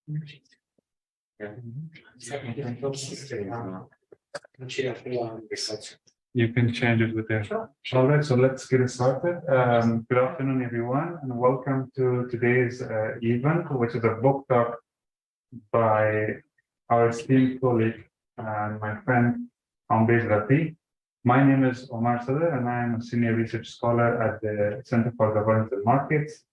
You can change it with there. All right, so let's get started. Good afternoon, everyone, and welcome to today's event, which is a book talk by our esteemed colleague and my friend Kambaiz Rafi. My name is Omar Sadr, and I am a senior research scholar at the Center for Governance and Markets.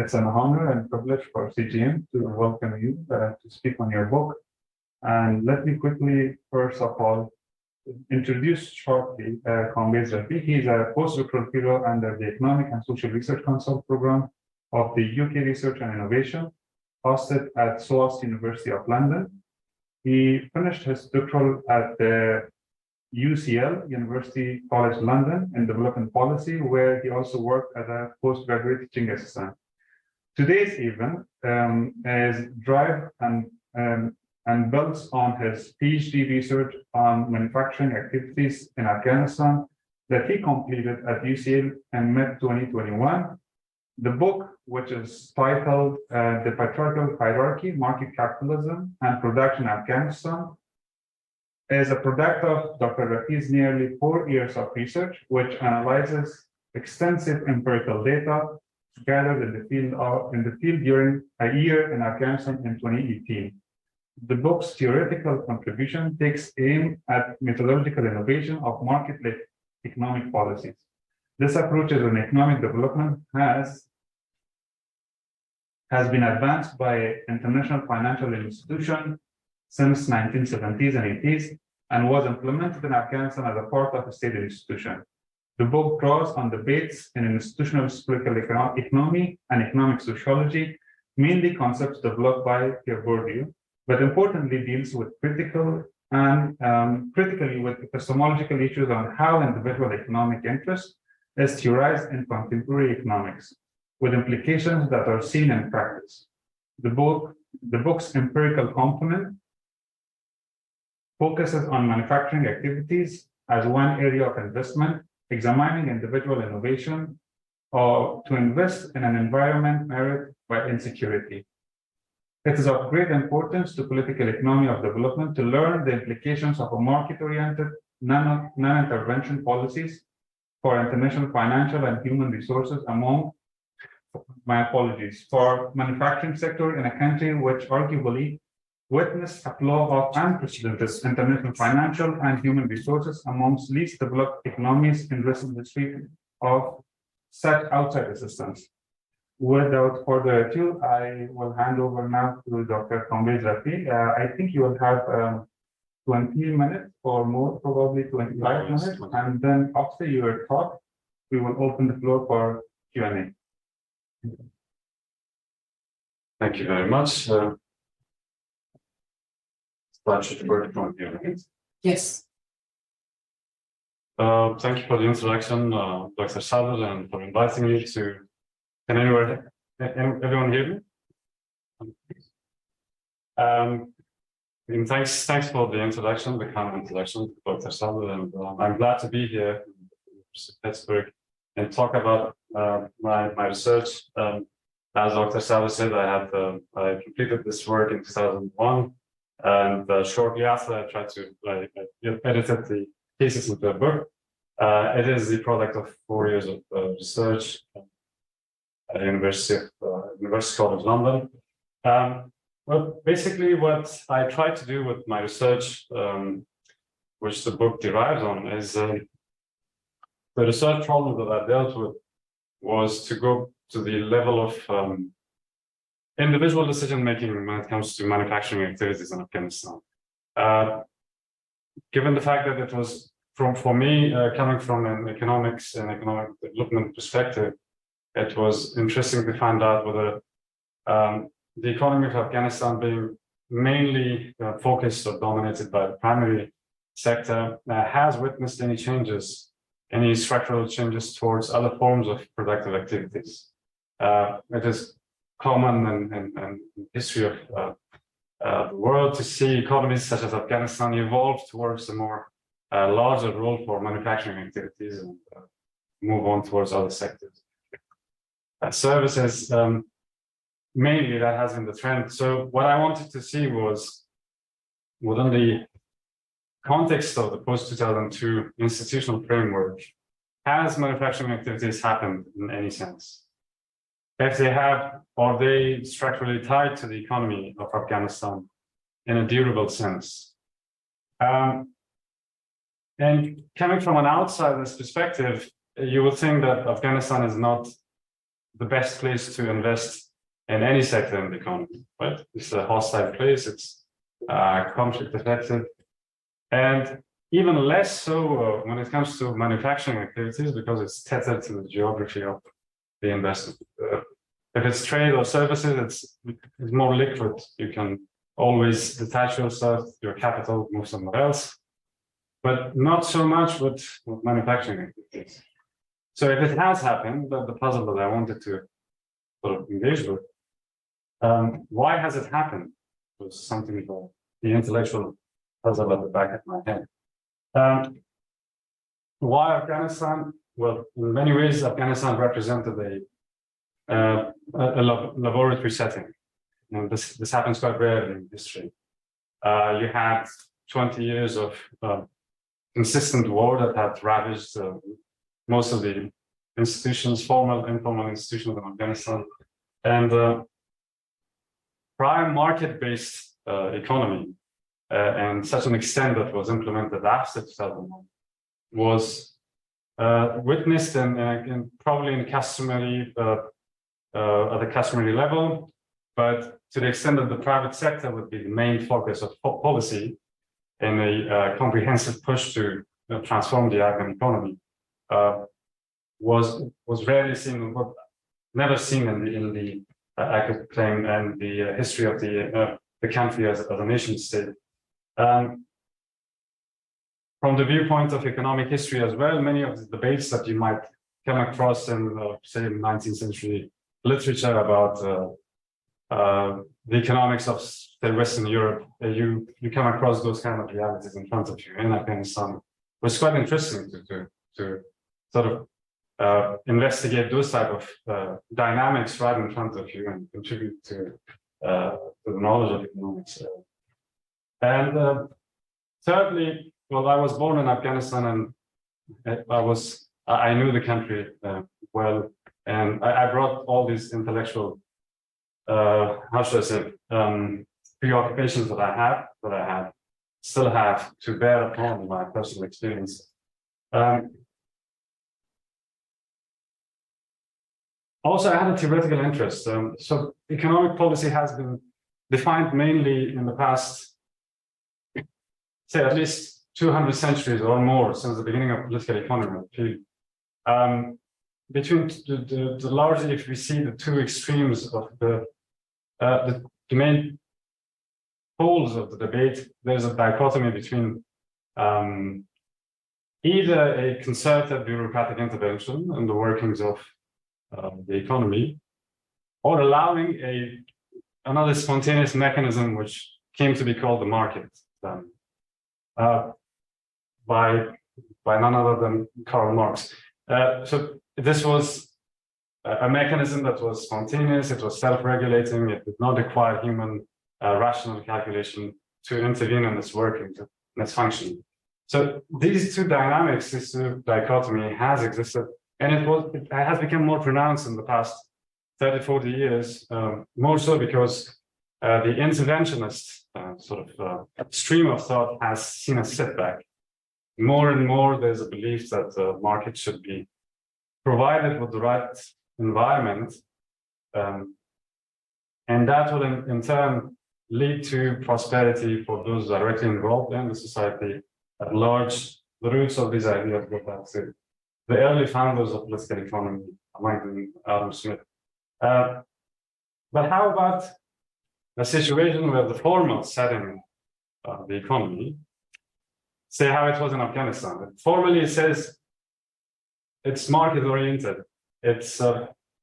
It's an honor and privilege for CGM to welcome you to speak on your book. And let me quickly, first of all, introduce shortly Kambaiz Rafi. He's a postdoctoral fellow under the Economic and Social Research Council program of the UK Research and Innovation, hosted at SOAS University of London. He finished his doctoral at the UCL, University College London, in development policy, where he also worked as a postgraduate teaching assistant. Today's event is derived and builds on his PhD research on manufacturing activities in Afghanistan that he completed at UCL in mid-2021. The book, which is titled The Patriarchal Hierarchy, Market Capitalism and Production in Afghanistan, is a product of Dr. Rafi's nearly 4 years of research, which analyzes extensive empirical data gathered in the field during a year in Afghanistan in 2018. The book's theoretical contribution takes aim at methodological innovation of market-led economic policies. This approach in economic development has been advanced by international financial institutions since 1970s and 80s, and was implemented in Afghanistan as a part of a state institution. The book draws on debates in institutionalist political economy and economic sociology, mainly concepts developed by Pierre Bourdieu, but importantly deals with critically with epistemological issues on how individual economic interest is theorized in contemporary economics, with implications that are seen in practice. The book's empirical component focuses on manufacturing activities as one area of investment, examining individual innovation or to invest in an environment marred by insecurity. It is of great importance to political economy of development to learn the implications of a market-oriented non-intervention policies for international financial and human resources for manufacturing sector in a country which arguably witnessed a flow of unprecedented international financial and human resources amongst least developed economies in recent history of such outside assistance. Without further ado, I will hand over now to Dr. Kambaiz Rafi. I think you will have 20 minutes or more, probably 25 minutes. And then after your talk, we will open the floor for Q&A. Thank you very much. Should work from here. Yes. Thank you for the introduction, Dr. Sadr, and for inviting me to. Can everyone hear me? And thanks for the introduction, the kind introduction, Dr. Sadr, and I'm glad to be here in Pittsburgh and talk about my research. As Dr. Sadr said, I completed this work in 2001. And shortly after, I tried to edited the thesis into a book. It is the product of 4 years of research at the University College London. Well, basically, what I tried to do with my research, which the book derives on, is the research problem that I dealt with was to go to the level of individual decision-making when it comes to manufacturing activities in Afghanistan. Given the fact that it was, for me, coming from an economics and economic development perspective, it was interesting to find out whether the economy of Afghanistan being mainly focused or dominated by the primary sector has witnessed any changes, any structural changes towards other forms of productive activities. It is common in history of the world to see economies such as Afghanistan evolve towards a more larger role for manufacturing activities and move on towards other sectors. Services mainly that has been the trend. So what I wanted to see was within the context of the post-2002 institutional framework, has manufacturing activities happened in any sense? If they have, are they structurally tied to the economy of Afghanistan in a durable sense? And coming from an outsider's perspective, you would think that Afghanistan is not the best place to invest in any sector in the economy, right? It's a hostile place, it's conflict affected, and even less so when it comes to manufacturing activities because it's tethered to the geography of the investment. If it's trade or services, it's more liquid. You can always detach yourself, your capital, move somewhere else, but not so much with manufacturing activities. So if it has happened, the puzzle that I wanted to sort of engage with, why has it happened? Was something that the intellectual puzzle at the back of my head. Why Afghanistan? Well, in many ways, Afghanistan represented a laboratory setting. And this happens quite rarely in history. You had 20 years of consistent war that had ravaged most of the institutions, formal, informal institutions in Afghanistan, and prime market-based economy, and such an extent that was implemented after 2001, was witnessed in probably in customary at the customary level, but to the extent that the private sector would be the main focus of policy in a comprehensive push to transform the Afghan economy, was rarely seen, never seen in the I could claim, and the history of the country as a nation state. From the viewpoint of economic history as well, many of the debates that you might come across in, say, 19th century literature about the economics of, say, Western Europe, you come across those kind of realities in front of you in Afghanistan. It was quite interesting to sort of investigate those type of dynamics right in front of you and contribute to the knowledge of economics. And thirdly, well, I was born in Afghanistan, and I knew the country well, and I brought all these intellectual, how should I say, preoccupations that I had, still have, to bear upon my personal experience. Also, I had a theoretical interest. So economic policy has been defined mainly in the past, say, at least 200 centuries or more since the beginning of political economy. Between the largely, if we see the two extremes of the main poles of the debate, there's a dichotomy between either a concerted bureaucratic intervention in the workings of the economy, or allowing another spontaneous mechanism which came to be called the market, by none other than Karl Marx. So this was a mechanism that was spontaneous, it was self-regulating, it did not require human rational calculation to intervene in its working, in its functioning. So these two dynamics, this dichotomy has existed, and it has become more pronounced in the past 30, 40 years, more so because the interventionist stream of thought has seen a setback. More and more, there's a belief that the market should be provided with the right environment, and that will in turn lead to prosperity for those directly involved in the society at large. The roots of these ideas go back to the early founders of political economy, among them Adam Smith. But how about a situation where the formal setting of the economy, say how it was in Afghanistan? Formally, it says it's market-oriented. It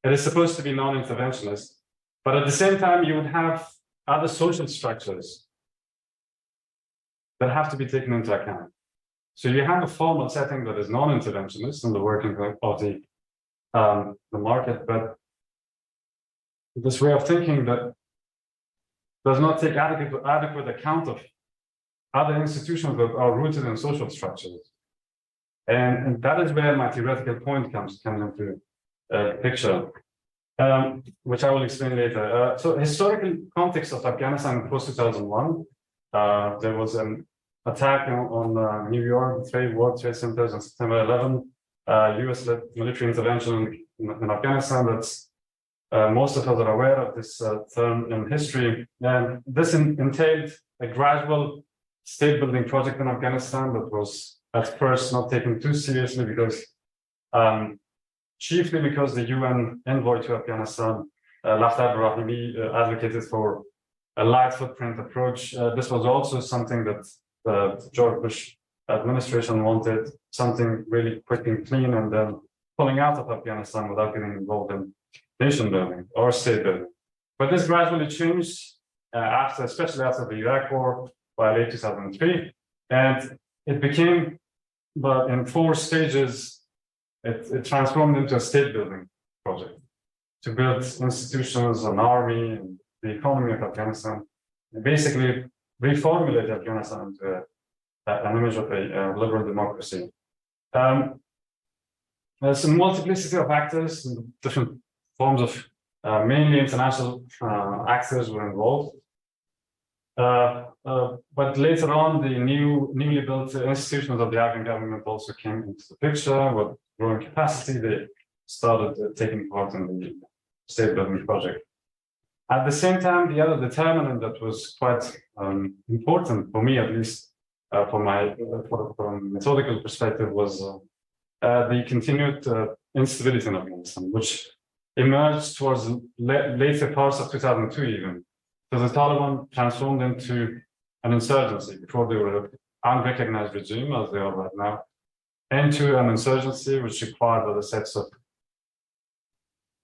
is supposed to be non-interventionist, but at the same time, you would have other social structures that have to be taken into account. So you have a formal setting that is non-interventionist in the working of the market, but this way of thinking that does not take adequate account of other institutions that are rooted in social structures. And that is where my theoretical point comes into the picture, which I will explain later. So historical context of Afghanistan post-2001, there was an attack on New York, World Trade Centers on September 11, US-led military intervention in Afghanistan. That's most of us are aware of this term in history. And this entailed a gradual state-building project in Afghanistan that was at first not taken too seriously because, chiefly because the UN envoy to Afghanistan, Dr Rafi, advocated for a light footprint approach. This was also something that the George Bush administration wanted, something really quick and clean, and then pulling out of Afghanistan without getting involved in nation building or state building. But this gradually changed especially after the Iraq War by late 2003, and it became, but in 4 stages, it transformed into a state building project to build institutions, an army, and the economy of Afghanistan, and basically reformulate Afghanistan into an image of a liberal democracy. There's a multiplicity of actors and different forms of mainly international actors were involved. But later on, the newly built institutions of the Afghan government also came into the picture. With growing capacity, they started taking part in the state building project. At the same time, the other determinant that was quite important for me, at least from a methodical perspective, was the continued instability in Afghanistan, which emerged towards later parts of 2002 even. So the Taliban transformed into an insurgency. Before they were an unrecognized regime, as they are right now, into an insurgency which required other sets of,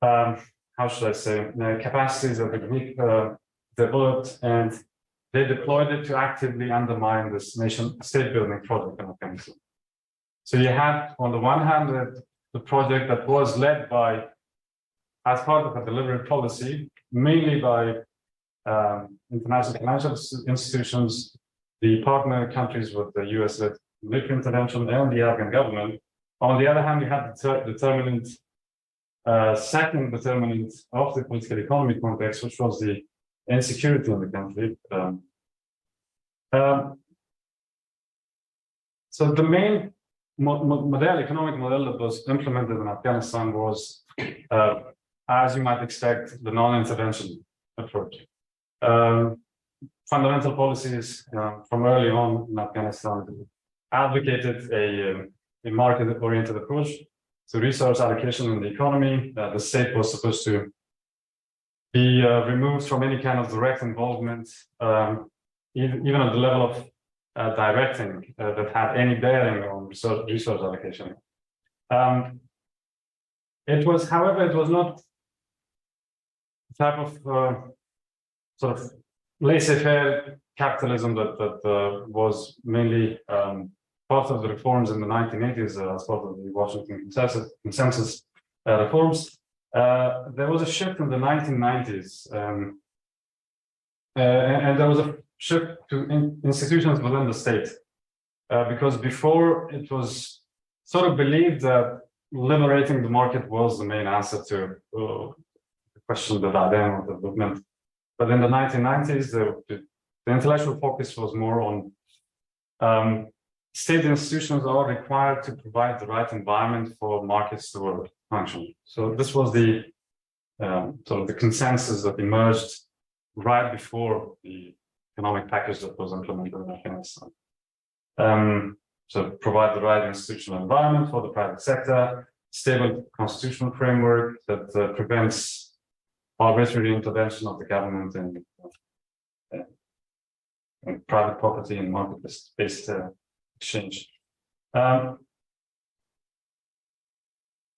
how should I say, capacities that the developed, and they deployed it to actively undermine this state building project in Afghanistan. So you had, on the one hand, the project that was led by, as part of a deliberate policy, mainly by international financial institutions, the partner countries with the US-led military intervention, and the Afghan government. On the other hand, you had the second determinant of the political economy context, which was the insecurity in the country. So the main economic model that was implemented in Afghanistan was, as you might expect, the non-intervention approach. Fundamental policies from early on in Afghanistan advocated a market-oriented approach to resource allocation in the economy. The state was supposed to be removed from any kind of direct involvement, even at the level of directing that had any bearing on resource allocation. However, it was not the type of sort of laissez-faire capitalism that was mainly part of the reforms in the 1980s as part of the Washington consensus reforms. There was a shift in the 1990s, and there was a shift to institutions within the state, because before it was sort of believed that liberating the market was the main answer to the question that I of the movement. But in the 1990s, the intellectual focus was more on state institutions are required to provide the right environment for markets to function. So this was the sort of the consensus that emerged right before the economic package that was implemented in Afghanistan. So provide the right institutional environment for the private sector, stable constitutional framework that prevents arbitrary intervention of the government in private property and market-based exchange.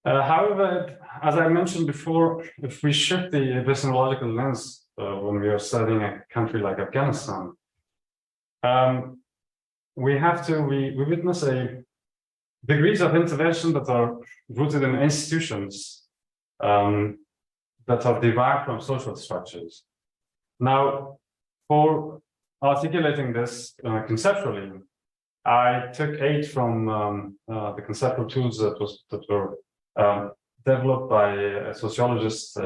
However, as I mentioned before, if we shift the epistemological lens when we are studying a country like Afghanistan, we witness degrees of intervention that are rooted in institutions that are derived from social structures. Now, for articulating this conceptually, I took aid from the conceptual tools that were developed by a sociologist,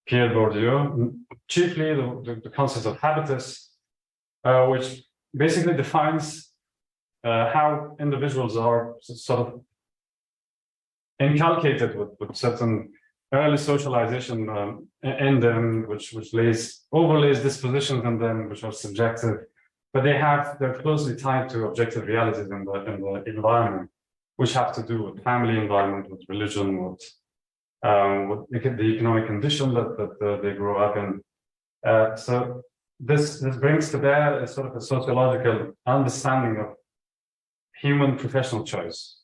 Pierre Bourdieu, chiefly the concept of habitus, which basically defines how individuals are sort of inculcated with certain early socialization in them, which overlays dispositions in them, which are subjective, but they're closely tied to objective realities in the environment, which have to do with family environment, with religion, with the economic condition that they grow up in. So this brings to bear a sort of a sociological understanding of human professional choice,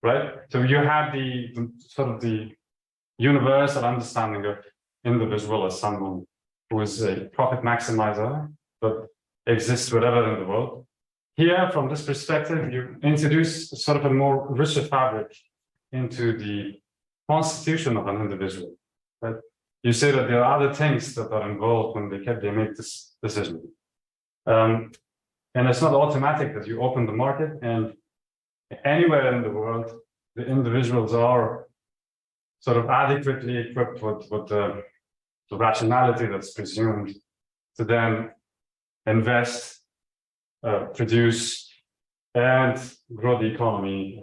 right? So you have the sort of the universal understanding of individual as someone who is a profit maximizer, but exists wherever in the world. Here, from this perspective, you introduce sort of a more richer fabric into the constitution of an individual, right? You say that there are other things that are involved when they make this decision. And it's not automatic that you open the market and anywhere in the world, the individuals are sort of adequately equipped with the rationality that's presumed to then invest, produce, and grow the economy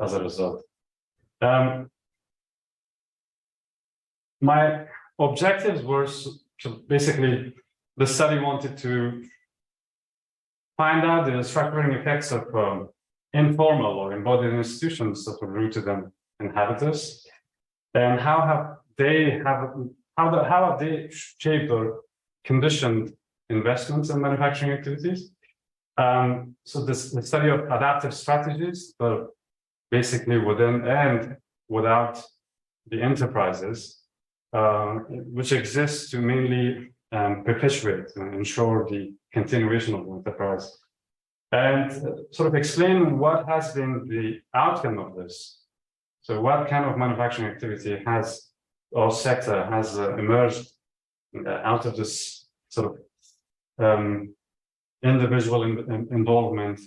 as a result. My objectives were basically, the study wanted to find out the structuring effects of informal or embodied institutions that were rooted in habitus, and how have they shaped or conditioned investments in manufacturing activities. So the study of adaptive strategies, but basically within and without the enterprises, which exist to mainly perpetuate and ensure the continuation of the enterprise, and sort of explain what has been the outcome of this. So what kind of manufacturing activity has, or sector has emerged out of this sort of individual involvement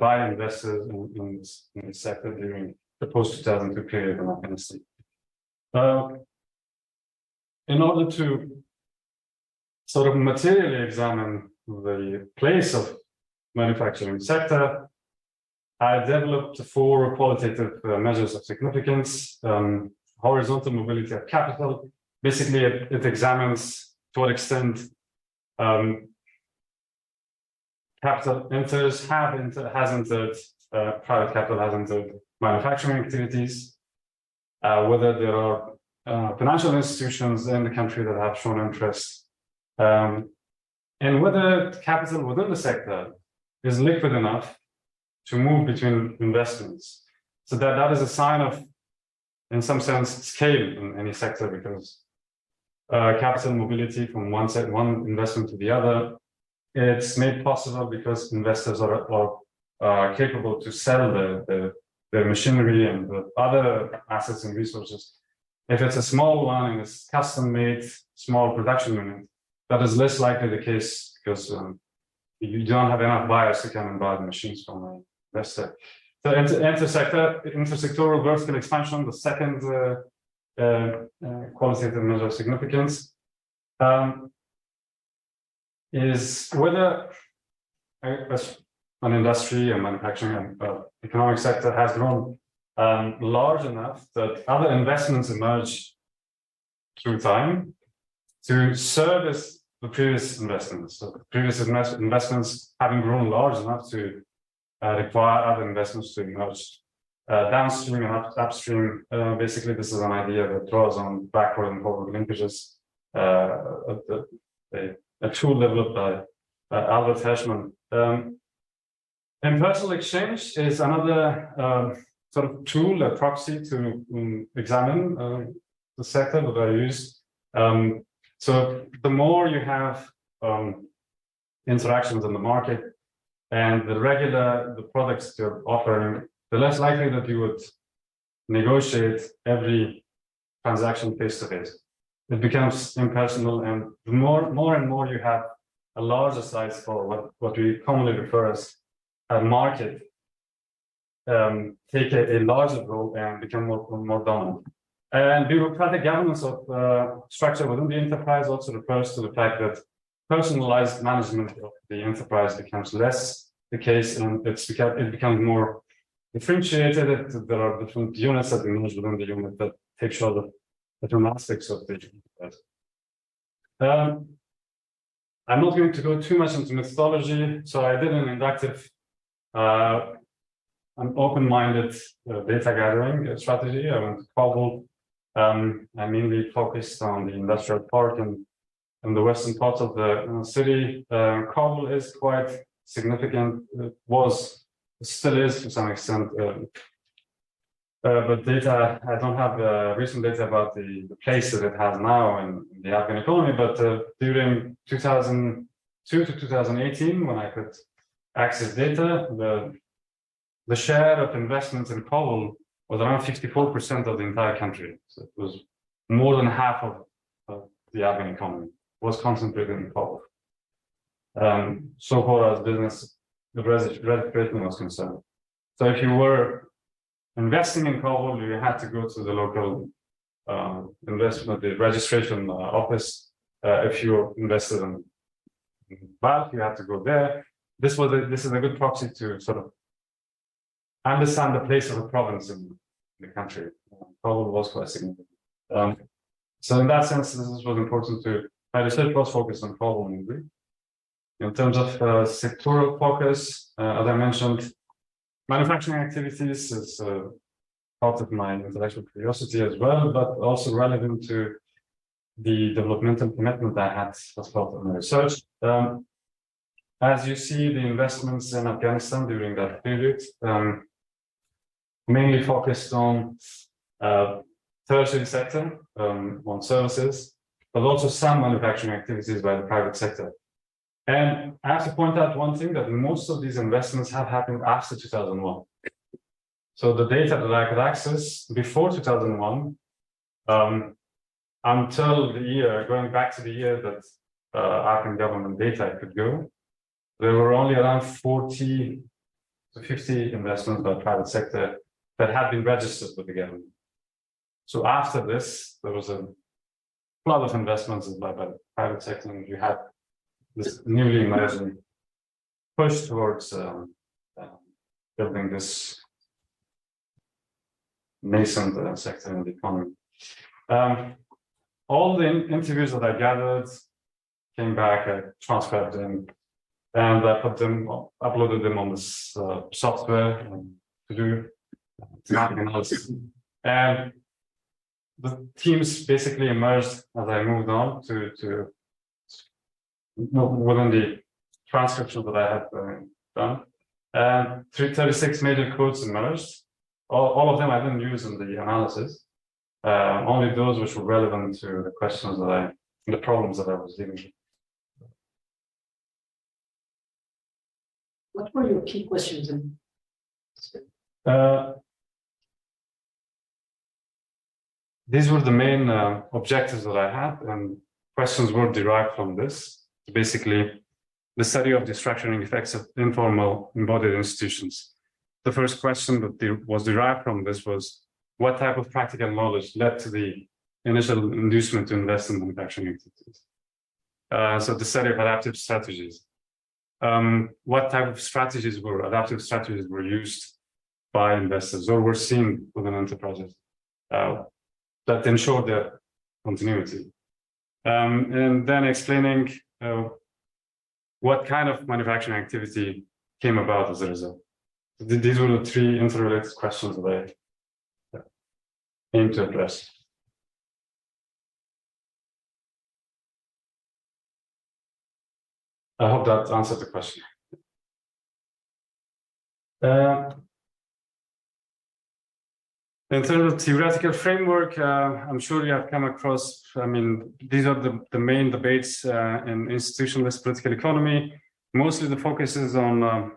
by investors in the sector during the post-2002 period in Afghanistan. In order to sort of materially examine the place of manufacturing sector, I developed 4 qualitative measures of significance. Horizontal mobility of capital. Basically, it examines to what extent capital has entered, private capital has entered manufacturing activities, whether there are financial institutions in the country that have shown interest, and whether capital within the sector is liquid enough to move between investments. So that is a sign of, in some sense, scale in any sector, because capital mobility from one investment to the other, it's made possible because investors are capable to sell their machinery and the other assets and resources. If it's a small one and it's custom-made small production unit, that is less likely the case because you don't have enough buyers to come and buy the machines from an investor. So intersectoral vertical expansion, the second qualitative measure of significance, is whether an industry, a manufacturing, economic sector has grown large enough that other investments emerge through time to service the previous investments. So the previous investments having grown large enough to require other investments to emerge downstream and upstream. Basically, this is an idea that draws on backward and forward linkages, a tool developed by Albert Hirschman. Impersonal exchange is another sort of tool, a proxy to examine the sector that I use. So the more you have interactions in the market and the products you're offering, the less likely that you would negotiate every transaction face to face. It becomes impersonal, and the more and more you have a larger size for what we commonly refer as a market, take a larger role and become more dominant. And bureaucratic governance of structure within the enterprise also refers to the fact that personalized management of the enterprise becomes less the case, and it becomes more differentiated. There are different units that emerge within the unit that take sure of different aspects of the enterprise. I'm not going to go too much into methodology, so I did an inductive, an open-minded data gathering strategy. I went to Kabul. I mainly focused on the industrial park and the western parts of the city. Kabul is quite significant. It still is to some extent. But data, I don't have recent data about the place that it has now in the Afghan economy, but during 2002 to 2018, when I could access data, the share of investments in Kabul was around 54% of the entire country. So it was more than half of the Afghan economy was concentrated in Kabul. So far as business, the registration was concerned. So if you were investing in Kabul, you had to go to the local the registration office. If you invested in Balkh, you had to go there. This is a good proxy to sort of understand the place of a province in the country. Kabul was quite significant. So in that sense, this was important to. My research was focused on Kabul mainly. In terms of sectoral focus, as I mentioned, manufacturing activities is part of my intellectual curiosity as well, but also relevant to the developmental commitment I had as part of my research. As you see, the investments in Afghanistan during that period mainly focused on tertiary sector, on services, but also some manufacturing activities by the private sector. And I have to point out one thing, that most of these investments have happened after 2001. So the data that I could access before 2001, until the year, going back to the year that Afghan government data could go, there were only around 40 to 50 investments by the private sector that had been registered with the government. So after this, there was a flood of investments by the private sector, and you had this newly emerging push towards building this nascent sector in the economy. All the interviews that I gathered came back, I transcribed them, and I uploaded them on this software to do thematic analysis. And the themes basically emerged as I moved on to within the transcription that I had done. And 36 major quotes emerged. All of them I didn't use in the analysis. Only those which were relevant to the questions the problems that I was dealing with. What were your key questions? These were the main objectives that I had, and questions were derived from this. Basically, the study of the structuring effects of informal embodied institutions. The first question that was derived from this was, what type of practical knowledge led to the initial inducement to invest in manufacturing activities? So the study of adaptive strategies. What type of adaptive strategies were used by investors or were seen within enterprises that ensured their continuity? And then explaining what kind of manufacturing activity came about as a result. These were the three interrelated questions that I aim to address. I hope that answered the question. In terms of theoretical framework, I'm sure you have come across, these are the main debates in institutionalist political economy. Mostly the focus is on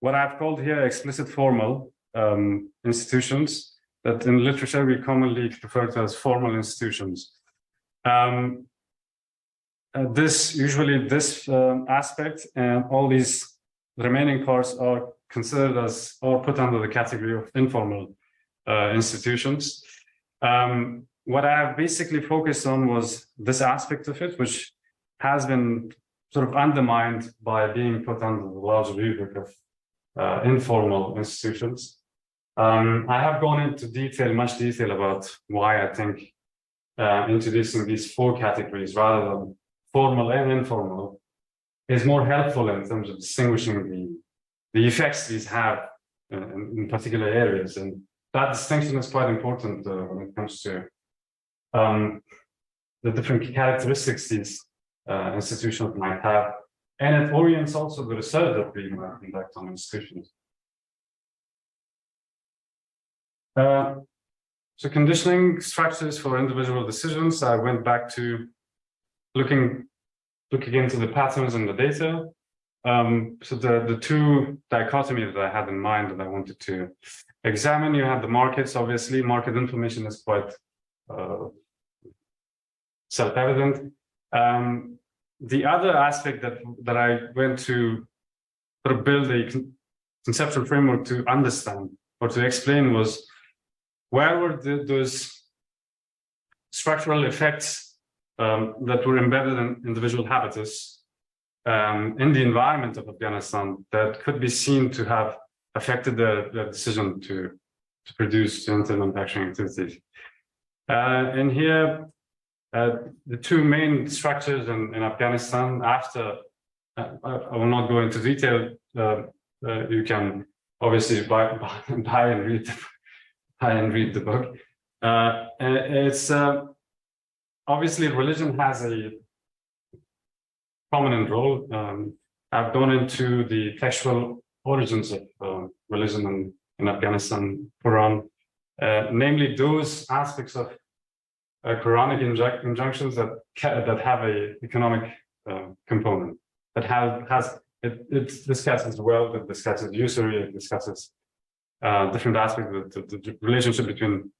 what I've called here explicit formal institutions that in literature we commonly refer to as formal institutions. This aspect and all these remaining parts are considered as or put under the category of informal institutions. What I have basically focused on was this aspect of it, which has been sort of undermined by being put under the larger rubric of informal institutions. I have gone into much detail about why I think introducing these four categories rather than formal and informal is more helpful in terms of distinguishing the effects these have in particular areas. And that distinction is quite important when it comes to the different characteristics these institutions might have. And it orients also the research that we might conduct on institutions. So conditioning structures for individual decisions, I went back to looking into the patterns in the data. So the two dichotomies that I had in mind that I wanted to examine, you have the markets, obviously. Market information is quite self-evident. The other aspect that I went to sort of build a conceptual framework to understand or to explain was where were those structural effects that were embedded in individual habitus in the environment of Afghanistan that could be seen to have affected the decision to produce to enter manufacturing activities. And here, the two main structures in Afghanistan, after, I will not go into detail, you can obviously buy and read the book. It's obviously religion has a prominent role. I've gone into the textual origins of religion in Afghanistan, Quran, namely those aspects of Quranic injunctions that have a economic component, that it discusses wealth, it discusses usury, it discusses different aspects of the relationship between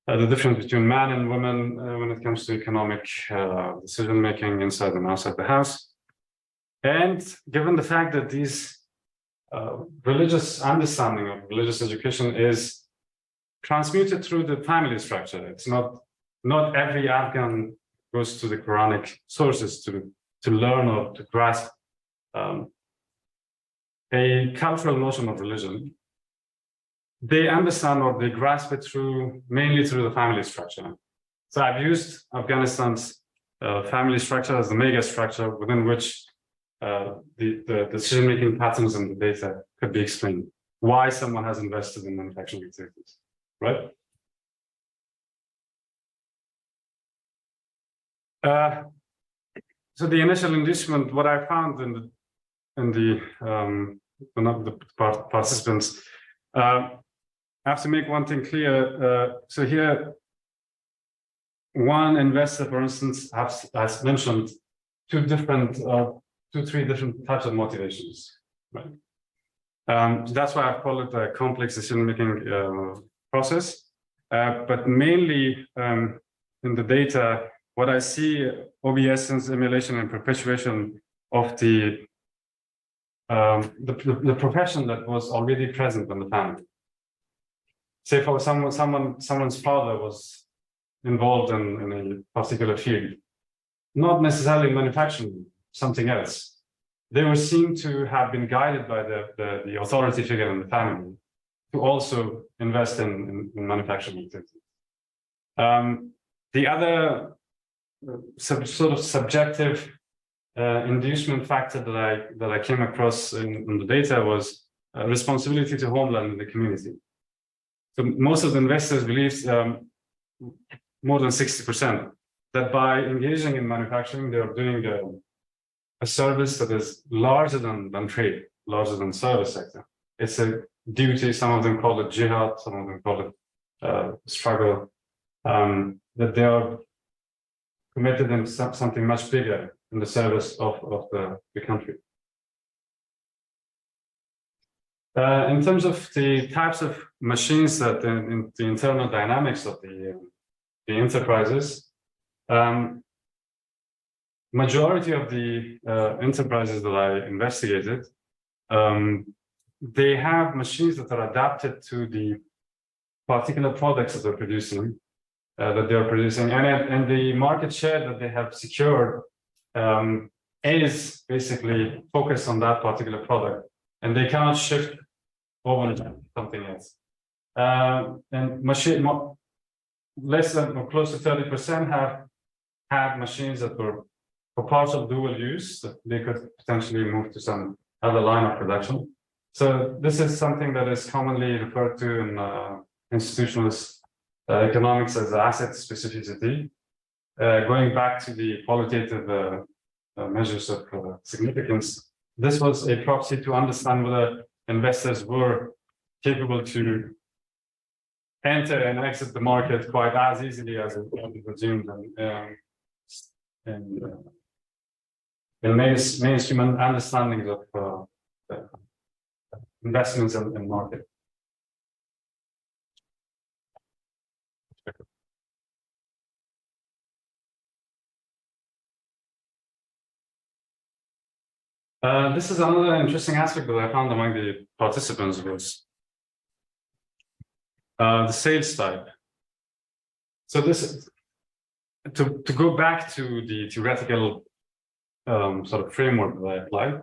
the difference between man and woman when it comes to economic decision making inside and outside the house. And given the fact that these religious understanding of religious education is transmuted through the family structure, it's not every Afghan goes to the Quranic sources to learn or to grasp a cultural notion of religion. They understand or they grasp it mainly through the family structure. So I've used Afghanistan's family structure as the mega structure within which the decision-making patterns in the data could be explained. Why someone has invested in manufacturing activities, right? So the initial inducement, what I found in the participants, I have to make one thing clear. So here, one investor, for instance, has mentioned three different types of motivations, right? So that's why I call it a complex decision-making process. But mainly in the data, what I see, obedience, emulation, and perpetuation of the profession that was already present in the family. Say for someone's father was involved in a particular field, not necessarily manufacturing, something else. They were seen to have been guided by the authority figure in the family to also invest in manufacturing activities. The other sort of subjective inducement factor that I came across in the data was responsibility to homeland and the community. So most of the investors believe, more than 60%, that by engaging in manufacturing, they are doing a service that is larger than trade, larger than service sector. It's a duty. Some of them call it jihad. Some of them call it struggle. That they are committed in something much bigger in the service of the country. In terms of the types of machines that in the internal dynamics of the enterprises, majority of the enterprises that I investigated, they have machines that are adapted to the particular products that they're producing, and the market share that they have secured is basically focused on that particular product, and they cannot shift over to something else. And less than or close to 30% have machines that were for partial dual use, that they could potentially move to some other line of production. So this is something that is commonly referred to in institutionalist economics as asset specificity, going back to the qualitative measures of significance. This was a proxy to understand whether investors were capable to enter and exit the market quite as easily as it presumed, and mainstream understandings of investments and market. This is another interesting aspect that I found among the participants was the sales type. So this, to go back to the theoretical sort of framework that I applied,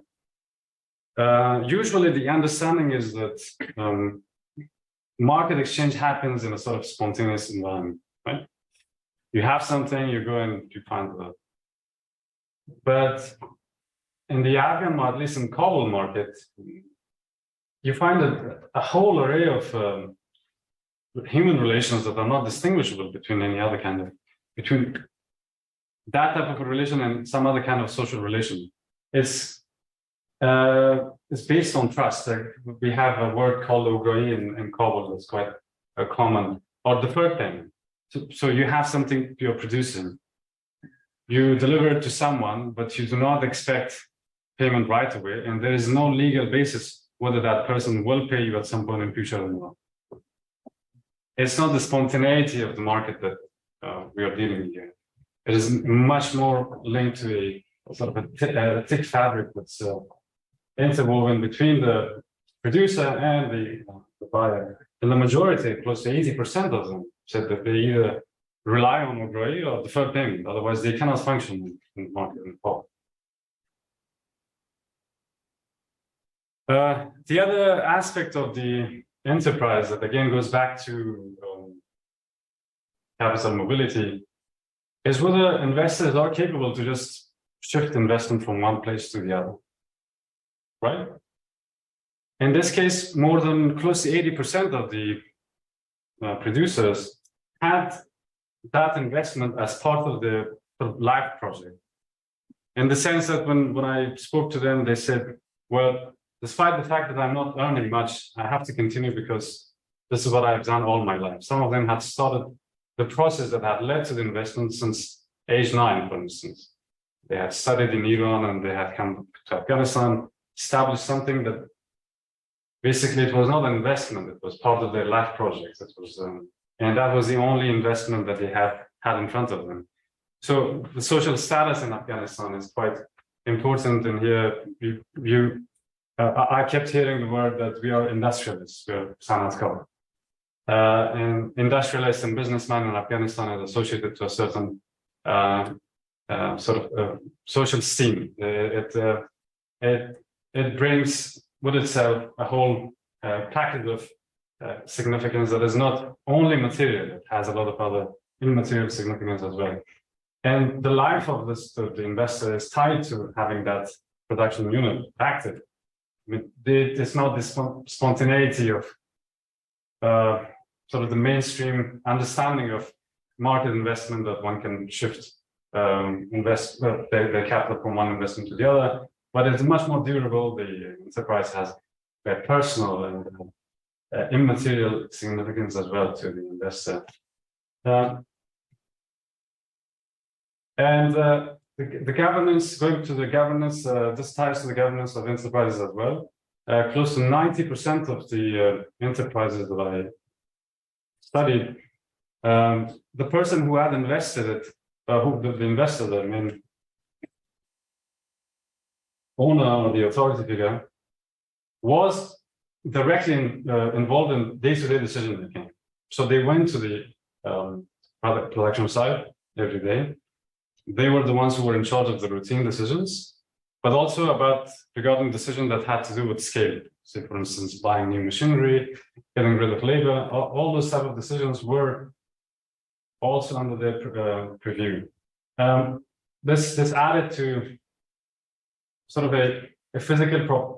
usually the understanding is that market exchange happens in a sort of spontaneous environment, right? You have something, you go and you find that. But in the Afghan, or at least in Kabul market, you find a whole array of human relations that are not distinguishable between any other kind of, between that type of a relation and some other kind of social relation. It's based on trust. We have a word called ogoi in Kabul that's quite common, or deferred payment. So you have something you're producing, you deliver it to someone, but you do not expect payment right away, and there is no legal basis whether that person will pay you at some point in the future or not. It's not the spontaneity of the market that we are dealing with here. It is much more linked to a sort of a thick fabric that's interwoven between the producer and the buyer. And the majority, close to 80% of them, said that they either rely on ogoi or deferred payment, otherwise they cannot function in the market involved. The other aspect of the enterprise that again goes back to capital mobility is whether investors are capable to just shift investment from one place to the other, right? In this case, more than close to 80% of the producers had that investment as part of the life project. In the sense that when I spoke to them, they said, well, despite the fact that I'm not earning much, I have to continue because this is what I've done all my life. Some of them had started the process that had led to the investment since age 9, for instance. They had studied in Iran and they had come to Afghanistan, established something that basically it was not an investment, it was part of their life project. It was, and that was the only investment that they had in front of them. So the social status in Afghanistan is quite important. And here I kept hearing the word that we are industrialists, we are sanatkar. And industrialists and businessmen in Afghanistan is associated to a certain sort of social esteem. It brings with itself a whole package of significance that is not only material, it has a lot of other immaterial significance as well. And the life of the investor is tied to having that production unit active. I mean, it's not the spontaneity of sort of the mainstream understanding of market investment that one can shift their capital from one investment to the other, but it's much more durable. The enterprise has a personal and immaterial significance as well to the investor. The governance, going to the governance, this ties to the governance of enterprises as well. close to 90% of the enterprises that I studied, the person who had invested it, who the investor, the main owner or the authority figure, was directly involved in day-to-day decision making. So they went to the product production site every day. They were the ones who were in charge of the routine decisions, but also regarding decisions that had to do with scale. Say, for instance, buying new machinery, getting rid of labor, all those type of decisions were also under their purview. This added to sort of a physical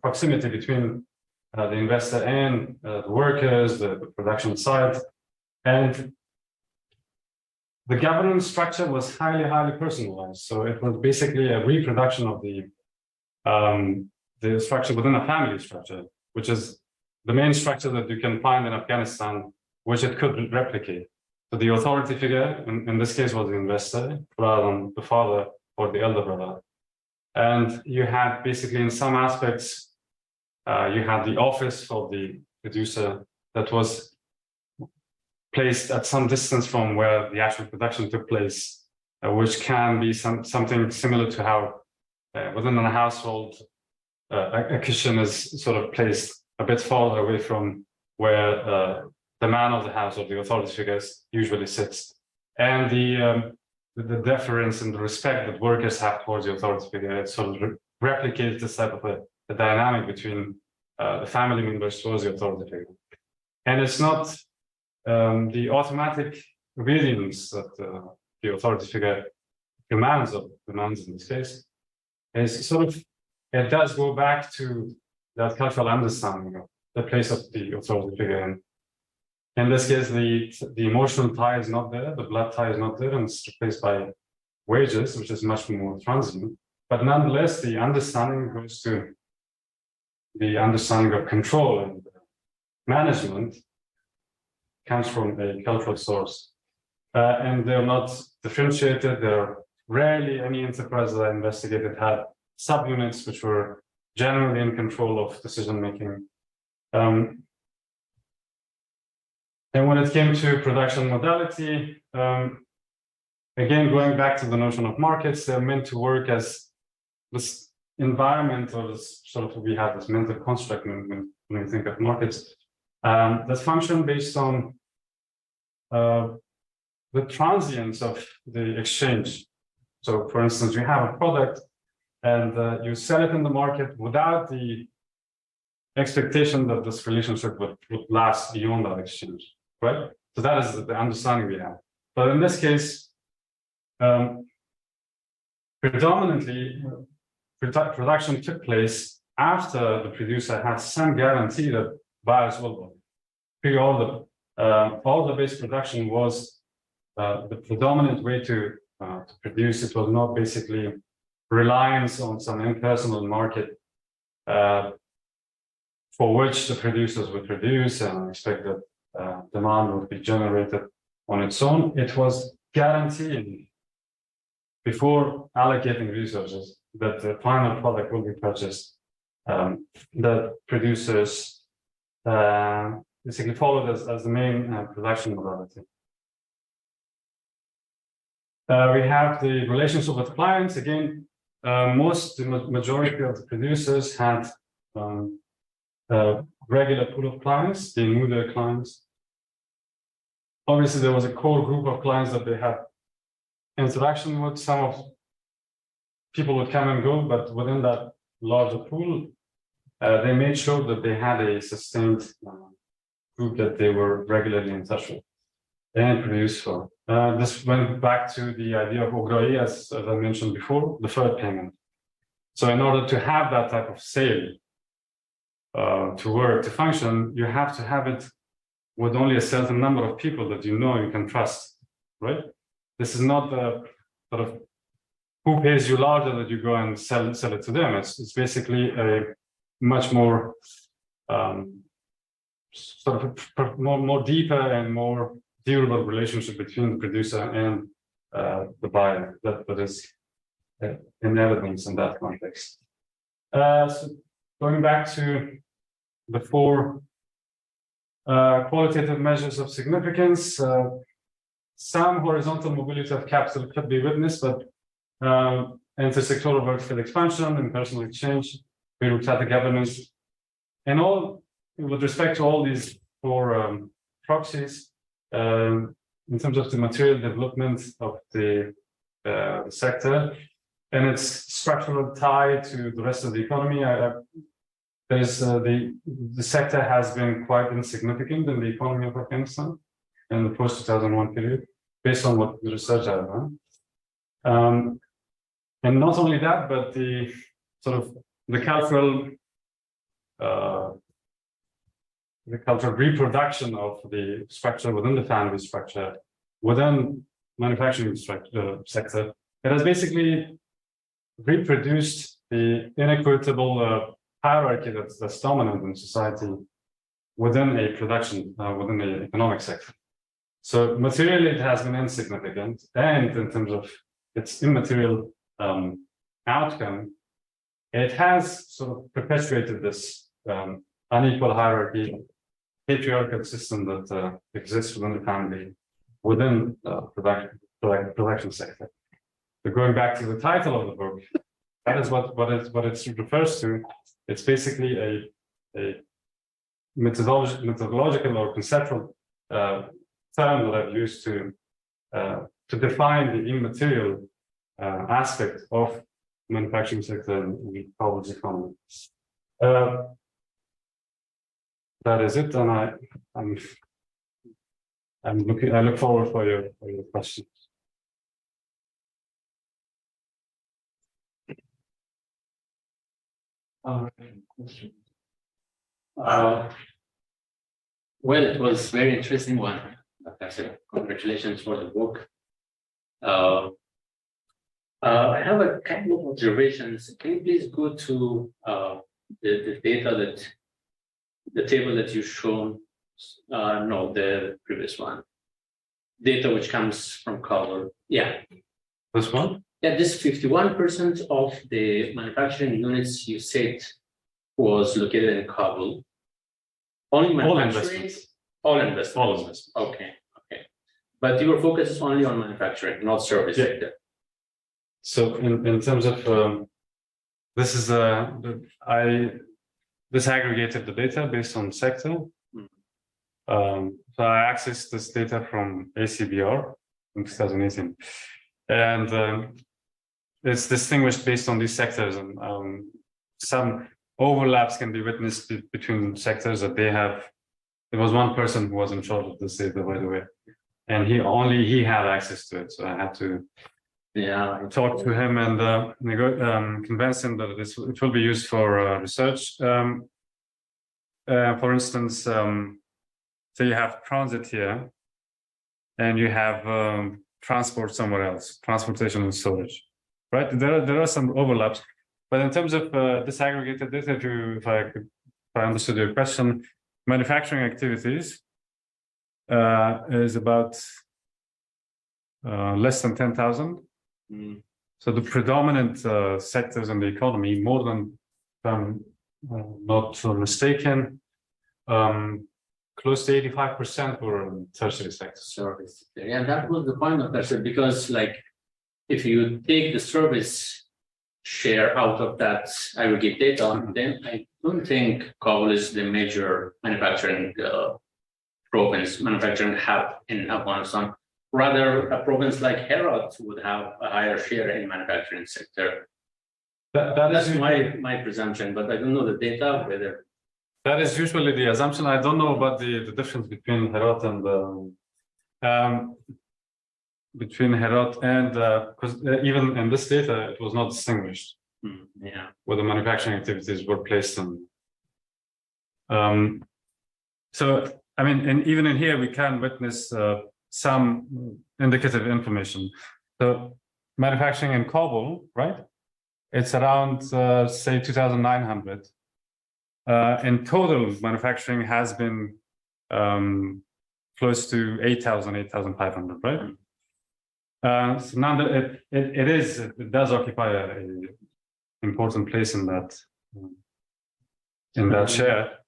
proximity between the investor and the workers, the production side, and the governance structure was highly personalized. So it was basically a reproduction of the structure within a family structure, which is the main structure that you can find in Afghanistan, which it could replicate. So the authority figure, in this case, was the investor rather than the father or the elder brother. And you had basically, in some aspects, you had the office for the producer that was placed at some distance from where the actual production took place, which can be something similar to how within a household, a kitchen is sort of placed a bit farther away from where the man of the house or the authority figures usually sits. And the deference and the respect that workers have towards the authority figure, it sort of replicates this type of a dynamic between the family members towards the authority figure. And it's not the automatic obedience that the authority figure demands in this case. Is sort of, it does go back to that cultural understanding of the place of the authority figure. And in this case, the emotional tie is not there, the blood tie is not there, and it's replaced by wages, which is much more transient. But nonetheless, the understanding goes to the understanding of control and management comes from a cultural source. And they're not differentiated. There are rarely any enterprise that I investigated had subunits which were generally in control of decision making. And when it came to production modality, again, going back to the notion of markets, they're meant to work as this environment, or this sort of, we have this mental construct when we think of markets, that function based on the transience of the exchange. So for instance, you have a product and you sell it in the market without the expectation that this relationship would last beyond that exchange, right? So that is the understanding we have. But in this case, predominantly, production took place after the producer had some guarantee that buyers will buy. All the base production was the predominant way to produce. It was not basically reliance on some impersonal market for which the producers would produce and expect that demand would be generated on its own. It was guaranteeing before allocating resources that the final product will be purchased. The producers basically followed as the main production modality. We have the relationship with clients. Again, the majority of the producers had a regular pool of clients. They knew their clients. Obviously, there was a core group of clients that they had interaction with. Some of people would come and go, but within that larger pool, they made sure that they had a sustained group that they were regularly in touch with and produced for. This went back to the idea of Ograï, as I mentioned before, deferred payment. So in order to have that type of sale to work, to function, you have to have it with only a certain number of people that you know you can trust, right? This is not the sort of who pays you larger that you go and sell it to them. It's basically a much more sort of more deeper and more durable relationship between the producer and the buyer that is in evidence in that context. So going back to the four qualitative measures of significance, some horizontal mobility of capital could be witnessed, but intersectoral vertical expansion and personal exchange, bureaucratic governance, and all with respect to all these four proxies, in terms of the material development of the sector and its structural tie to the rest of the economy. The sector has been quite insignificant in the economy of Afghanistan in the post-2001 period, based on what the research I've done. And not only that, but the sort of the cultural reproduction of the structure within the family structure, within manufacturing sector, it has basically reproduced the inequitable hierarchy that's dominant in society within a production, within the economic sector. So materially, it has been insignificant, and in terms of its immaterial outcome, it has sort of perpetuated this unequal hierarchy, patriarchal system that exists within the family, within the production sector. So going back to the title of the book, that is what it refers to. It's basically a methodological or conceptual term that I've used to define the immaterial aspect of manufacturing sector in Paul's economy. That is it, and I look forward for your questions. Well, it was a very interesting one. Congratulations for the book. I have a couple of observations. Can you please go to the data the table that you've shown? No, the previous one. Data which comes from Kabul. Yeah. This one? Yeah, this 51% of the manufacturing units you said was located in Kabul. Only manufacturing? All investments. All investments. Okay. But your focus is only on manufacturing, not service sector. So in terms of this is I disaggregated the data based on sector. So I accessed this data from ACBR in 2018, and it's distinguished based on these sectors, and some overlaps can be witnessed between sectors that they have. There was one person who was in charge of this data, by the way, and he had access to it, so I had to talk to him and convince him that it will be used for research. For instance, so you have transit here, and you have transport somewhere else, transportation and storage, right? There are some overlaps, but in terms of disaggregated data, if I understood your question, manufacturing activities is about less than 10,000. So the predominant sectors in the economy, more than, if I'm not mistaken, close to 85% were in tertiary sector. Service. Yeah, that was the point of that, because like if you take the service share out of that aggregate data, then I don't think Kabul is the major manufacturing province, manufacturing hub in Afghanistan. Rather, a province like Herat would have a higher share in manufacturing sector. That's my presumption, but I don't know the data whether. That is usually the assumption. I don't know about the difference between Herat and because even in this data it was not distinguished. Where the manufacturing activities were placed in. So I mean, and even in here we can witness some indicative information. So manufacturing in Kabul, right? It's around say 2,900. In total, manufacturing has been close to 8,000, 8,500, right? So now that it does occupy an important place in that in that share.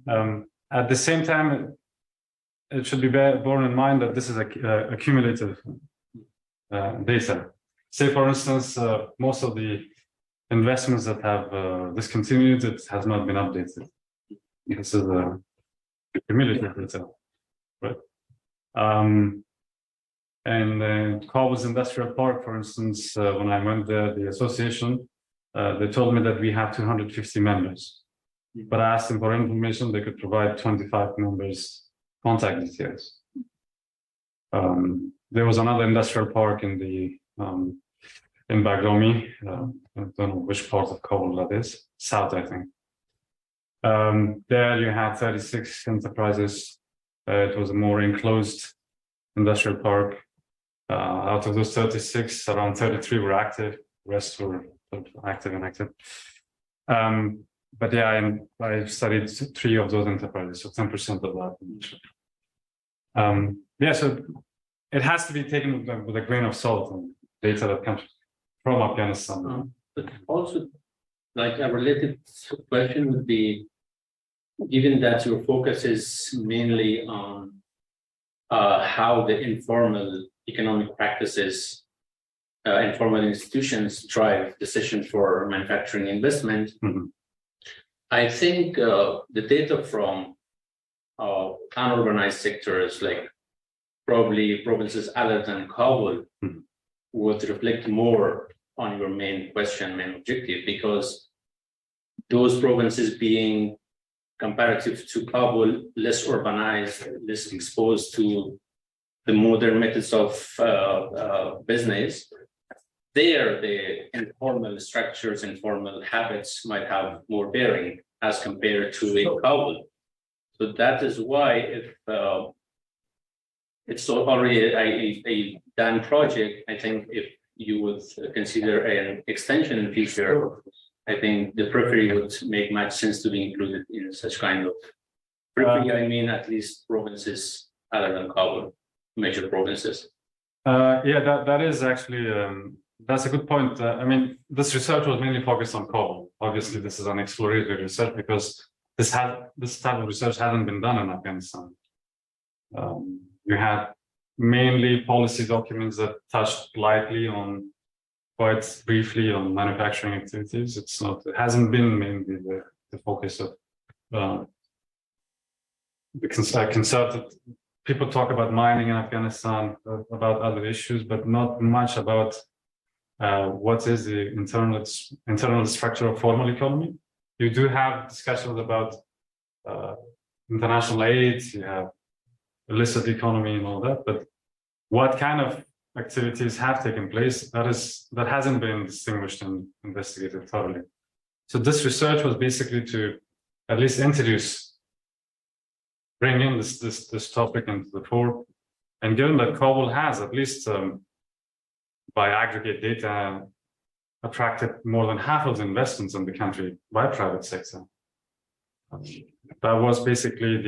At the same time, it should be borne in mind that this is a cumulative data. Say, for instance, most of the investments that have discontinued, it has not been updated. This is a cumulative data, right? And Kabul's Industrial Park, for instance, when I went there, the association, they told me that we have 250 members. But I asked them for information, they could provide 25 members' contact details. There was another industrial park in the in Baghromi. I don't know which part of Kabul that is, south, I think. There you had 36 enterprises. It was a more enclosed industrial park. Out of those 36, around 33 were active. The rest were active and active. But yeah, I studied 3 of those enterprises, so 10% of that. Yeah, so it has to be taken with a grain of salt and data that comes from Afghanistan. But also, like a related question would be, given that your focus is mainly on how the informal economic practices, informal institutions drive decisions for manufacturing investment, I think the data from unorganized sectors, like probably provinces other than Kabul, would reflect more on your main question, main objective, because those provinces being comparative to Kabul, less urbanized, less exposed to the modern methods of business, there the informal structures, informal habits might have more bearing as compared to in Kabul. So that is why if it's already a done project, I think if you would consider an extension in future, I think the periphery would make much sense to be included in such kind of periphery. I mean, at least provinces other than Kabul, major provinces. Yeah, that is actually that's a good point. I mean, this research was mainly focused on Kabul. Obviously, this is an exploratory research because this type of research hasn't been done in Afghanistan. You had mainly policy documents that touched lightly on, quite briefly, on manufacturing activities. It hasn't been mainly the focus of the concerted. People talk about mining in Afghanistan, about other issues, but not much about what is the internal structure of formal economy. You do have discussions about international aid, you have illicit economy and all that, but what kind of activities have taken place, that hasn't been distinguished and investigated thoroughly. So this research was basically to at least bring in this topic into the fore. And given that Kabul has, at least by aggregate data, attracted more than half of the investments in the country by private sector, that was basically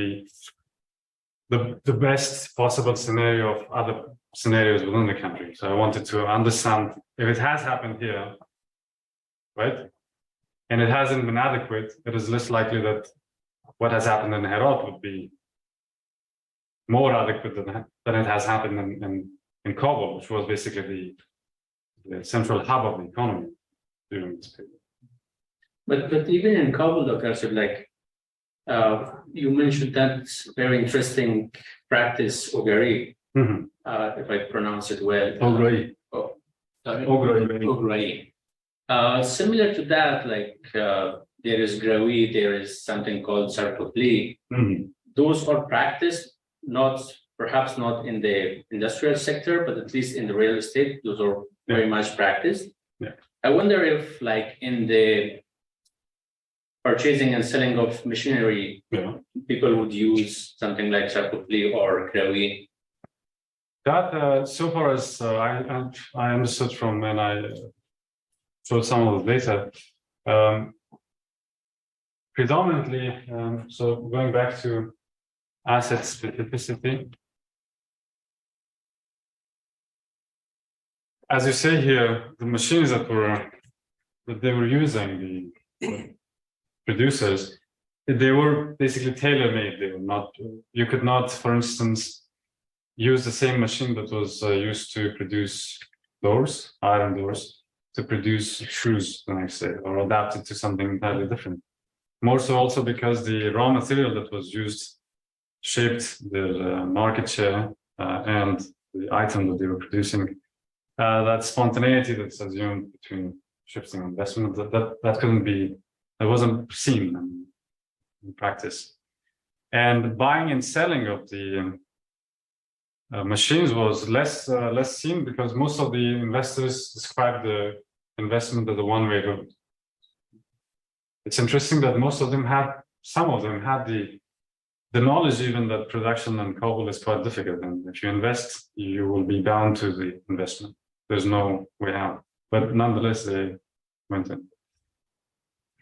the best possible scenario of other scenarios within the country. So I wanted to understand if it has happened here, right? And it hasn't been adequate, it is less likely that what has happened in Herat would be more adequate than it has happened in Kabul, which was basically the central hub of the economy during this period. But even in Kabul, Dr. Rafi, like you mentioned that very interesting practice, Ogari, if I pronounce it well. Ograi. Ograi. Similar to that, like there is Grawi, there is something called Sarkopli. Those are practiced, perhaps not in the industrial sector, but at least in the real estate, those are very much practiced. Yeah. I wonder if, like, in the purchasing and selling of machinery, people would use something like Sarkopli or Grawi. That, so far as I understood from when I showed some of the data, predominantly, so going back to asset specificity, as you say here, the machines that they were using, the producers, they were basically tailor-made. They were not. You could not, for instance, use the same machine that was used to produce doors, iron doors, to produce shoes the next day, or adapt it to something entirely different. More so also because the raw material that was used shaped their market share and the item that they were producing. That spontaneity that's assumed between shifting investment, that couldn't be, that wasn't seen in practice. And buying and selling of the machines was less seen because most of the investors describe the investment as a one-way road. It's interesting that some of them had the knowledge even that production and cobble is quite difficult, and if you invest, you will be bound to the investment. There's no way out. But nonetheless, they went in.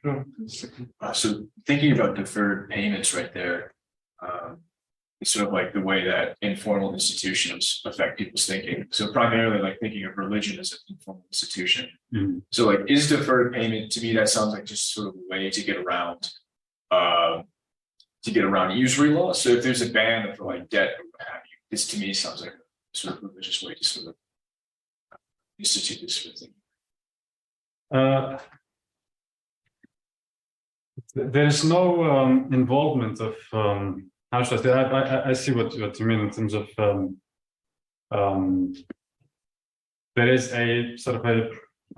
Sure. So thinking about deferred payments right there, it's sort of like the way that informal institutions affect people's thinking. So primarily like thinking of religion as an informal institution. Mm-hmm. So like, is deferred payment, to me, that sounds like just sort of a way to get around usury law. So if there's a ban for like debt or what have you, this to me sounds like a sort of religious way to sort of institute this sort of thing. There's no involvement of how should I say? I see what you mean in terms of there is a sort of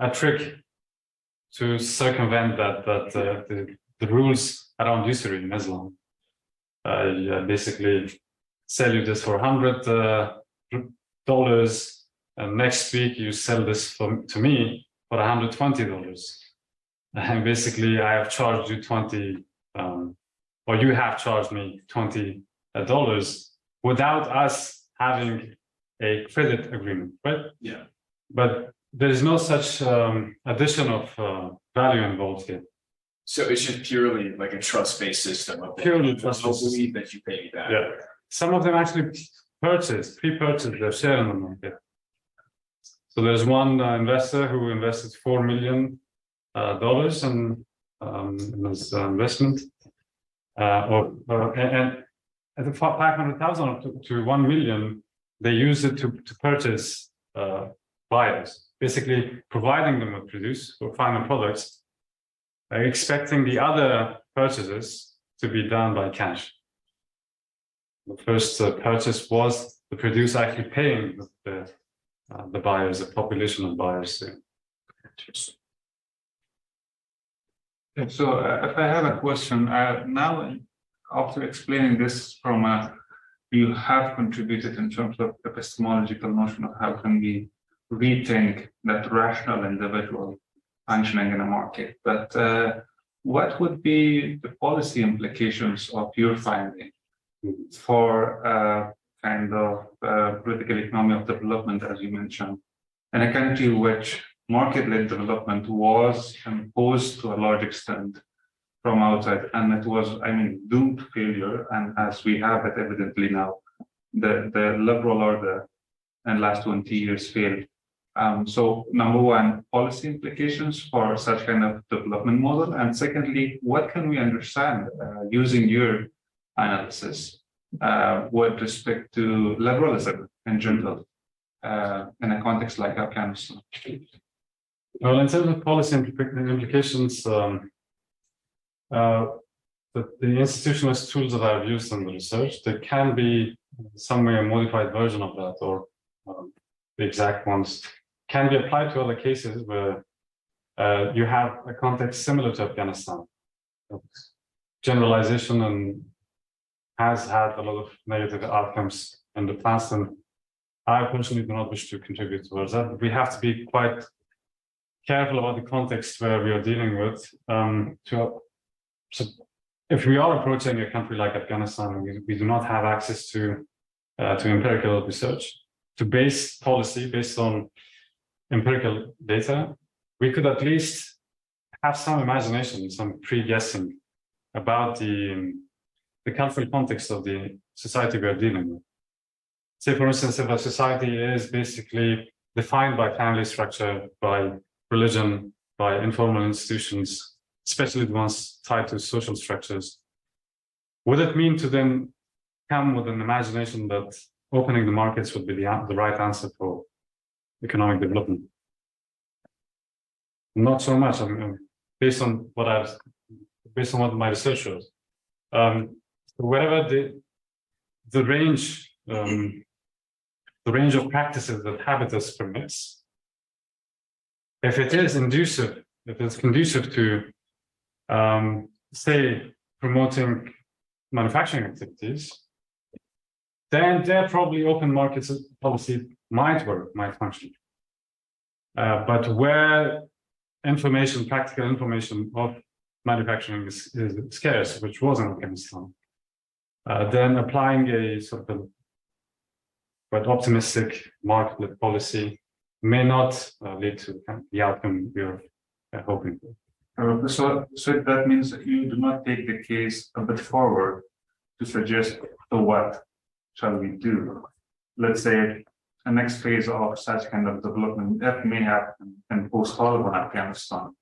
a trick to circumvent the rules around usury in Islam. Basically sell you this for $100, and next week you sell this to me for $120. And basically, I have charged you or you have charged me $20 without us having a credit agreement, right? Yeah. But there is no such addition of value involved here. So it's just purely like a trust-based system of Purely trust-based system. believe that you pay me back. Yeah. Some of them actually pre-purchased their share in the market. So there's one investor who invested $4 million in this investment, and at the 500,000 to 1 million, they use it to purchase buyers, basically providing them with produce or final products, expecting the other purchases to be done by cash. The first purchase was the producer actually paying the buyers, the population of buyers. So if I have a question, now after explaining this from you have contributed in terms of epistemological notion of how can we rethink that rational individual functioning in a market. But what would be the policy implications of your finding for kind of political economy of development, as you mentioned, in a country which market-led development was imposed to a large extent from outside, and it was, doomed to failure. And as we have it evidently now, the liberal order in the last 20 years failed. So number one, policy implications for such kind of development model, and secondly, what can we understand using your analysis with respect to liberalism in general in a context like Afghanistan? Well, in terms of policy implications, the institutionalist tools that I've used in the research, there can be some way a modified version of that, or the exact ones can be applied to other cases where you have a context similar to Afghanistan. Generalization and has had a lot of negative outcomes in the past, and I personally do not wish to contribute towards that. We have to be quite careful about the context where we are dealing with. So if we are approaching a country like Afghanistan, we do not have access to empirical research, to base policy based on empirical data. We could at least have some imagination, some pre-guessing about the cultural context of the society we are dealing with. Say, for instance, if a society is basically defined by family structure, by religion, by informal institutions, especially the ones tied to social structures, would it mean to then come with an imagination that opening the markets would be the right answer for economic development? Not so much. I mean, based on what my research shows. Wherever the range of practices that habitus permits, if it is conducive to, say, promoting manufacturing activities, then there probably open markets policy might work, might function. But where practical information of manufacturing is scarce, which was in Afghanistan, then applying a sort of quite optimistic market policy may not lead to the outcome we're hoping for. So that means that you do not take the case a bit forward to suggest, so what shall we do? Let's say the next phase of such kind of development that may happen in post-Taliban Afghanistan.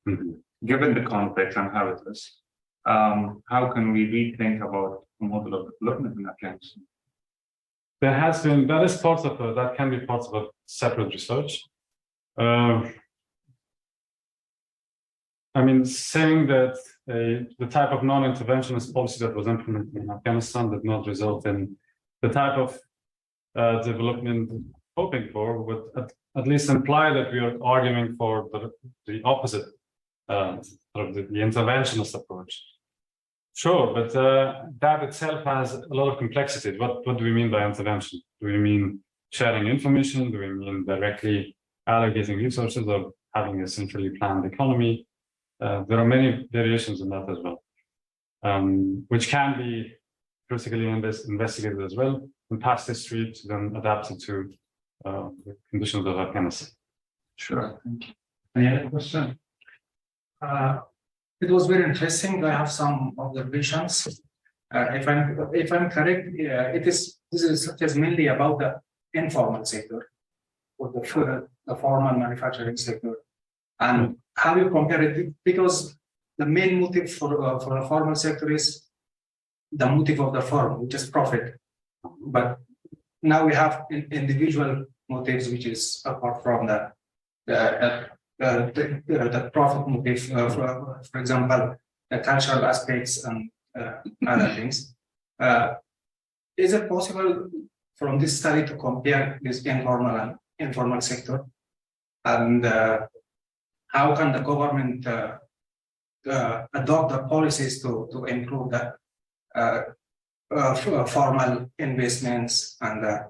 Given the context and how it is, how can we rethink about a model of development in Afghanistan? That can be part of a separate research. I mean, saying that the type of non-interventionist policy that was implemented in Afghanistan did not result in the type of development hoping for would at least imply that we are arguing for the opposite, sort of the interventionist approach. Sure, but that itself has a lot of complexity. What do we mean by intervention? Do we mean sharing information? Do we mean directly allocating resources or having a centrally planned economy? There are many variations in that as well, which can be critically investigated as well in past history to then adapt it to the conditions of Afghanistan. Sure, thank you. Any other question? It was very interesting. I have some observations. If I'm correct, this is mainly about the informal sector, or the formal manufacturing sector, and how you compare it, because the main motive for the formal sector is the motive of the firm, which is profit. But now we have individual motives, which is apart from the profit motive, for example, the cultural aspects and other things. Is it possible from this study to compare this informal and informal sector? And how can the government adopt the policies to improve the formal investments and the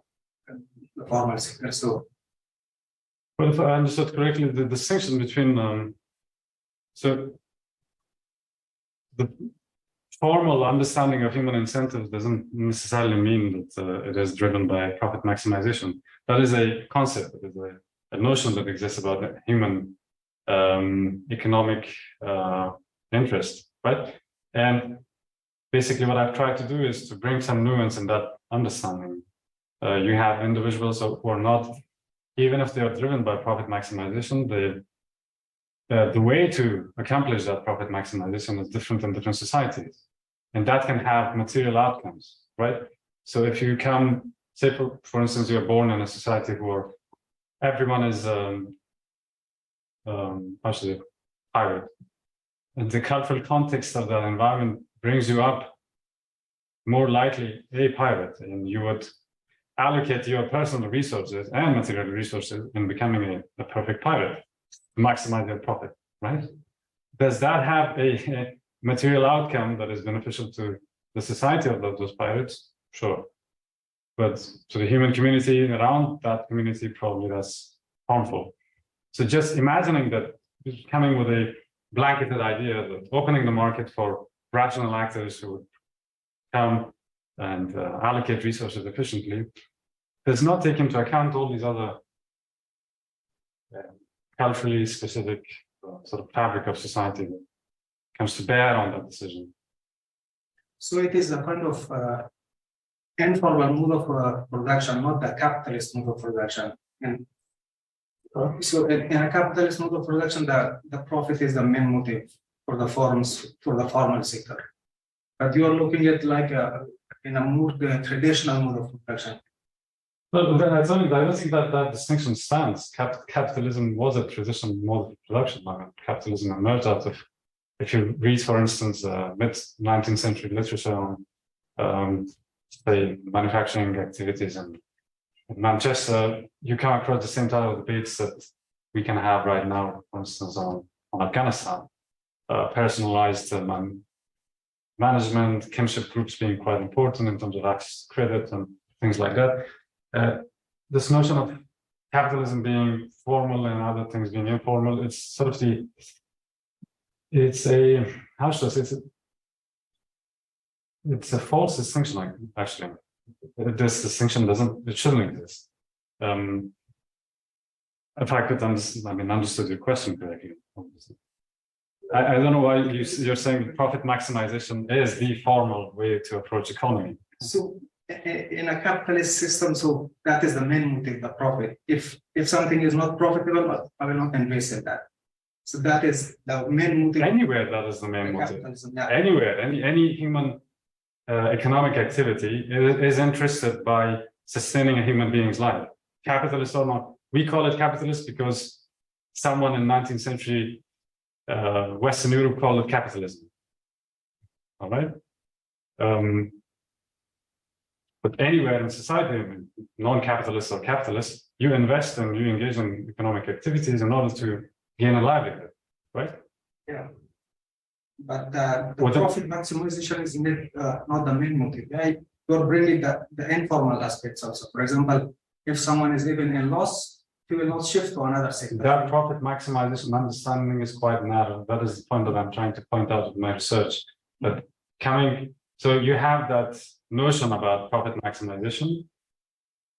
formal sector? So, well, if I understood correctly, the distinction between so the formal understanding of human incentives doesn't necessarily mean that it is driven by profit maximization. That is a concept, it is a notion that exists about human economic interest, right? And basically what I've tried to do is to bring some nuance in that understanding. You have individuals who are not, even if they are driven by profit maximization, the way to accomplish that profit maximization is different in different societies. And that can have material outcomes, right? So if you come, say for instance, you're born in a society where everyone is actually pirate, and the cultural context of that environment brings you up more likely a pirate, and you would allocate your personal resources and material resources in becoming a perfect pirate to maximize your profit, right? Does that have a material outcome that is beneficial to the society of those pirates? Sure. But to the human community around that community, probably that's harmful. So just imagining that, coming with a blanketed idea that opening the market for rational actors who would come and allocate resources efficiently does not take into account all these other culturally specific sort of fabric of society that comes to bear on that decision. So it is a kind of informal mode of production, not the capitalist mode of production. And so in a capitalist mode of production, the profit is the main motive for the formal sector. But you are looking at like in a more traditional mode of production. But I don't think that distinction stands. Capitalism was a traditional mode of production. I mean, capitalism emerged out of, if you read, for instance, mid-19th century literature on, say, manufacturing activities in Manchester, you come across the same type of debates that we can have right now, for instance, on Afghanistan. Personalized management, kinship groups being quite important in terms of access to credit and things like that. This notion of capitalism being formal and other things being informal, it's sort of it's a false distinction, actually. This distinction shouldn't exist. If I could understood your question correctly. I don't know why you're saying profit maximization is the formal way to approach economy. So in a capitalist system, so that is the main motive, the profit. If something is not profitable, I will not invest in that. So that is the main motive. Anywhere that is the main motive. Yeah. Anywhere, any human economic activity is interested by sustaining a human being's life. Capitalist or not. We call it capitalist because someone in 19th century Western Europe called it capitalism. All right. But anywhere in society, non-capitalist or capitalist, you invest and you engage in economic activities in order to gain a livelihood, right? Yeah. But the profit maximization is not the main motive. Right? You're bringing the informal aspects also. For example, if someone is even in loss, he will not shift to another sector. That profit maximization understanding is quite narrow. That is the point that I'm trying to point out in my research. But so you have that notion about profit maximization,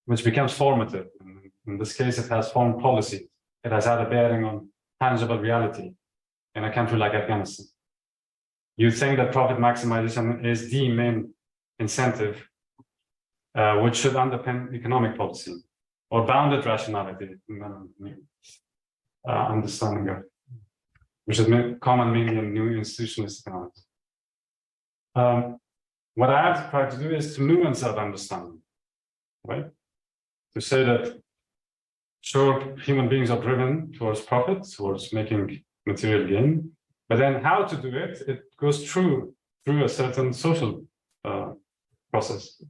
which becomes formative. In this case, it has foreign policy. It has had a bearing on tangible reality in a country like Afghanistan. You think that profit maximization is the main incentive, which should underpin economic policy or bounded rationality, understanding of, which is common meaning in new institutionalist economics. What I have tried to do is to nuance that understanding, right? To say that, sure, human beings are driven towards profit, towards making material gain, but then how to do it, it goes through a certain social process,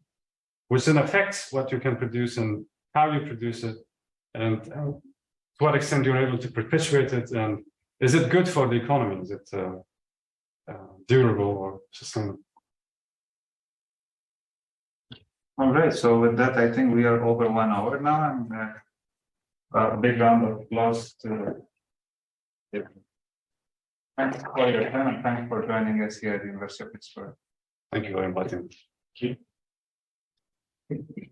which then affects what you can produce and how you produce it, and to what extent you're able to perpetuate it, and is it good for the economy? Is it durable or sustainable? All right, so with that, I think we are over 1 hour now, and a big round of applause to thanks for your time and thanks for joining us here at the University of Pittsburgh. Thank you for inviting me. Thank you.